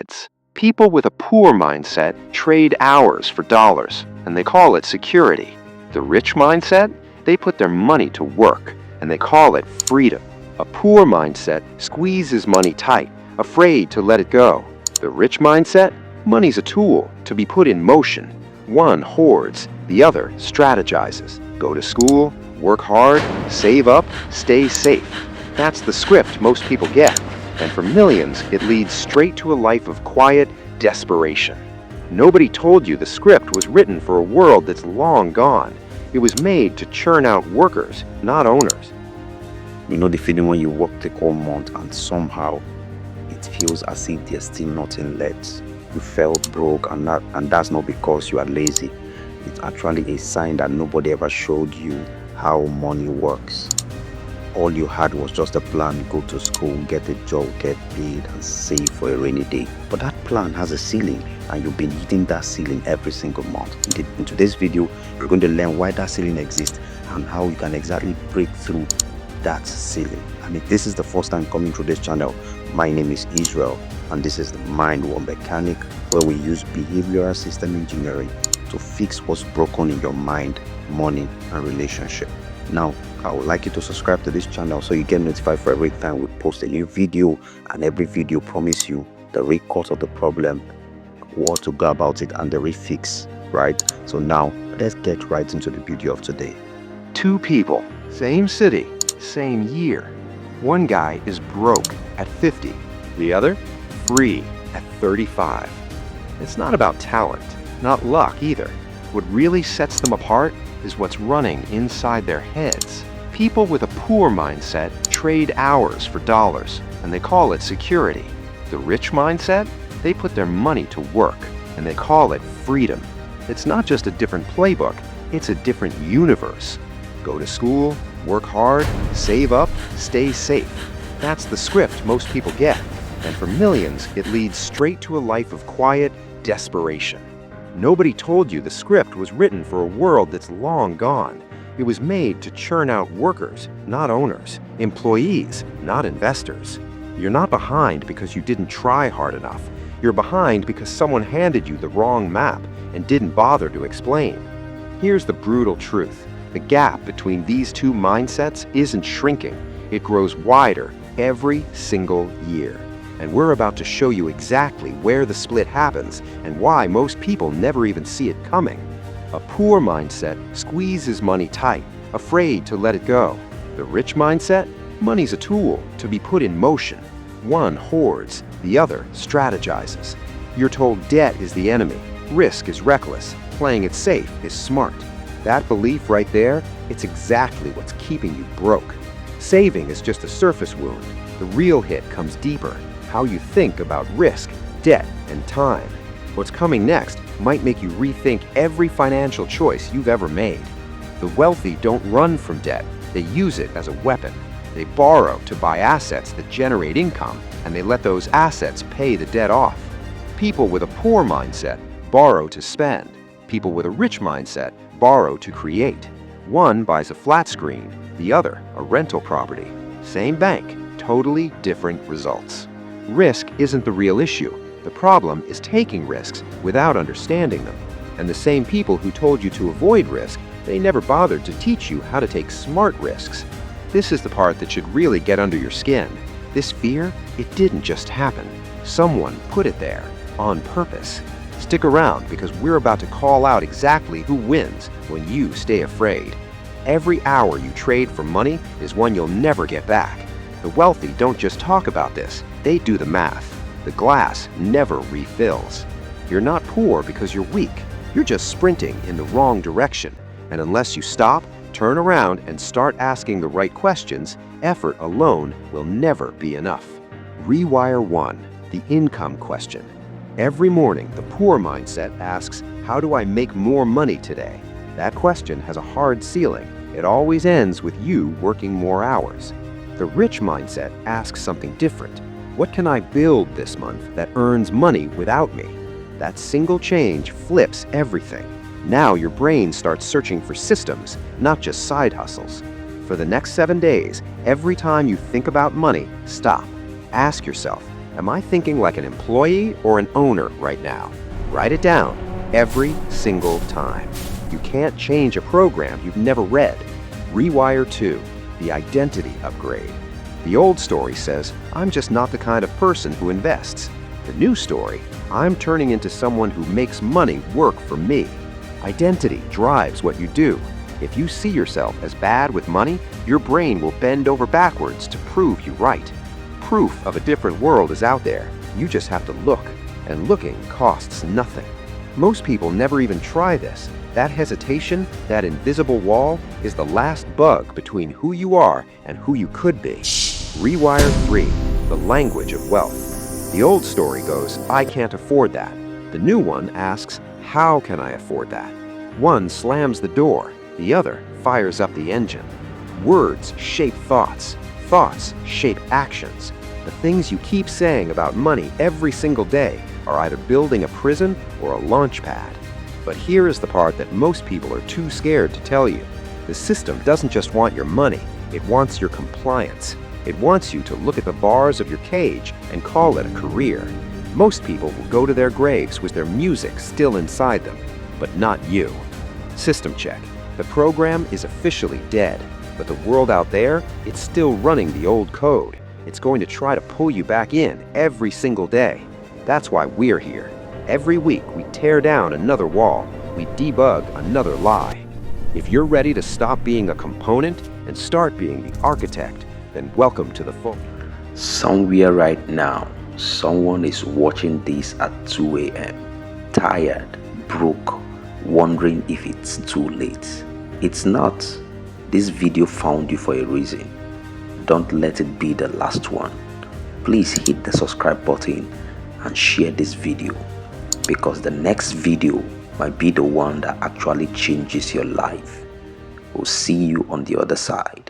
trades. People with a poor mindset trade hours for dollars, and they call it security. The rich mindset, they put their money to work, and they call it freedom. A poor mindset squeezes money tight, afraid to let it go. The rich mindset, money's a tool to be put in motion. One hoards, the other strategizes. Go to school, work hard, save up, stay safe. That's the script most people get, and for millions, it leads straight to a life of quiet desperation. Nobody told you the script was written for a world that's long gone. It was made to churn out workers, not owners. You know the feeling when you work the whole month and somehow it feels as if there's still nothing left. You felt broke, and that's not because you are lazy. It's actually a sign that nobody ever showed you how money works. All you had was just a plan: go to school, get a job, get paid, and save for a rainy day. But that plan has a ceiling, and you've been hitting that ceiling every single month. In today's video, we're going to learn why that ceiling exists and how you can exactly break through that ceiling. And if this is the first time coming through this channel, my name is Israel, and this is the Mind War Mechanic, where we use behavioral system engineering to fix what's broken in your mind, money, and relationship. Now, I would like you to subscribe to this channel so you get notified for every time we post a new video, and every video promise you the root cause of the problem, what to go about it, and the fix, right? So now, let's get right into the video of today. Two people, same city, same year. One guy is broke at 50, the other free at 35. It's not about talent, not luck either. What really sets them apart is what's running inside their heads. People with a poor mindset trade hours for dollars, and they call it security. The rich mindset, they put their money to work, and they call it freedom. It's not just a different playbook, it's a different universe. Go to school, work hard, save up, stay safe. That's the script most people get, and for millions, it leads straight to a life of quiet desperation. Nobody told you the script was written for a world that's long gone. It was made to churn out workers, not owners, employees, not investors. You're not behind because you didn't try hard enough. You're behind because someone handed you the wrong map and didn't bother to explain. Here's the brutal truth. The gap between these two mindsets isn't shrinking. It grows wider every single year. And we're about to show you exactly where the split happens and why most people never even see it coming. A poor mindset squeezes money tight, afraid to let it go. The rich mindset, money's a tool to be put in motion. One hoards, the other strategizes. You're told debt is the enemy, risk is reckless, playing it safe is smart. That belief right there, it's exactly what's keeping you broke. Saving is just a surface wound. The real hit comes deeper. How you think about risk, debt, and time. What's coming next might make you rethink every financial choice you've ever made. The wealthy don't run from debt, they use it as a weapon. They borrow to buy assets that generate income, and they let those assets pay the debt off. People with a poor mindset borrow to spend. People with a rich mindset borrow to create. One buys a flat screen, the other a rental property. Same bank, totally different results. Risk isn't the real issue. The problem is taking risks without understanding them. And the same people who told you to avoid risk, they never bothered to teach you how to take smart risks. This is the part that should really get under your skin. This fear, it didn't just happen. Someone put it there, on purpose. Stick around because we're about to call out exactly who wins when you stay afraid. Every hour you trade for money is one you'll never get back. The wealthy don't just talk about this, they do the math. The glass never refills. You're not poor because you're weak. You're just sprinting in the wrong direction. And unless you stop, turn around, and start asking the right questions, effort alone will never be enough. Rewire 1, the income question. Every morning, the poor mindset asks, how do I make more money today? That question has a hard ceiling. It always ends with you working more hours. The rich mindset asks something different. What can I build this month that earns money without me? That single change flips everything. Now your brain starts searching for systems, not just side hustles. For the next 7 days, every time you think about money, stop. Ask yourself, Am I thinking like an employee or an owner right now? Write it down every single time. You can't change a program you've never read. Rewire 2, the identity upgrade. The old story says, I'm just not the kind of person who invests. The new story, I'm turning into someone who makes money work for me. Identity drives what you do. If you see yourself as bad with money, your brain will bend over backwards to prove you right. Proof of a different world is out there. You just have to look, and looking costs nothing. Most people never even try this. That hesitation, that invisible wall, is the last bug between who you are and who you could be. Rewire 3, the language of wealth. The old story goes, I can't afford that. The new one asks, how can I afford that? One slams the door, the other fires up the engine. Words shape thoughts. Thoughts shape actions. The things you keep saying about money every single day are either building a prison or a launch pad. But here is the part that most people are too scared to tell you. The system doesn't just want your money, it wants your compliance. It wants you to look at the bars of your cage and call it a career. Most people will go to their graves with their music still inside them, but not you. System check. The program is officially dead, but the world out there, it's still running the old code. It's going to try to pull you back in every single day. That's why we're here. Every week we tear down another wall, we debug another lie. If you're ready to stop being a component and start being the architect, then welcome to the fold. Somewhere right now, someone is watching this at 2 a.m. Tired, broke, wondering if it's too late. It's not. This video found you for a reason. Don't let it be the last one. Please hit the subscribe button and share this video, because the next video might be the one that actually changes your life. We'll see you on the other side.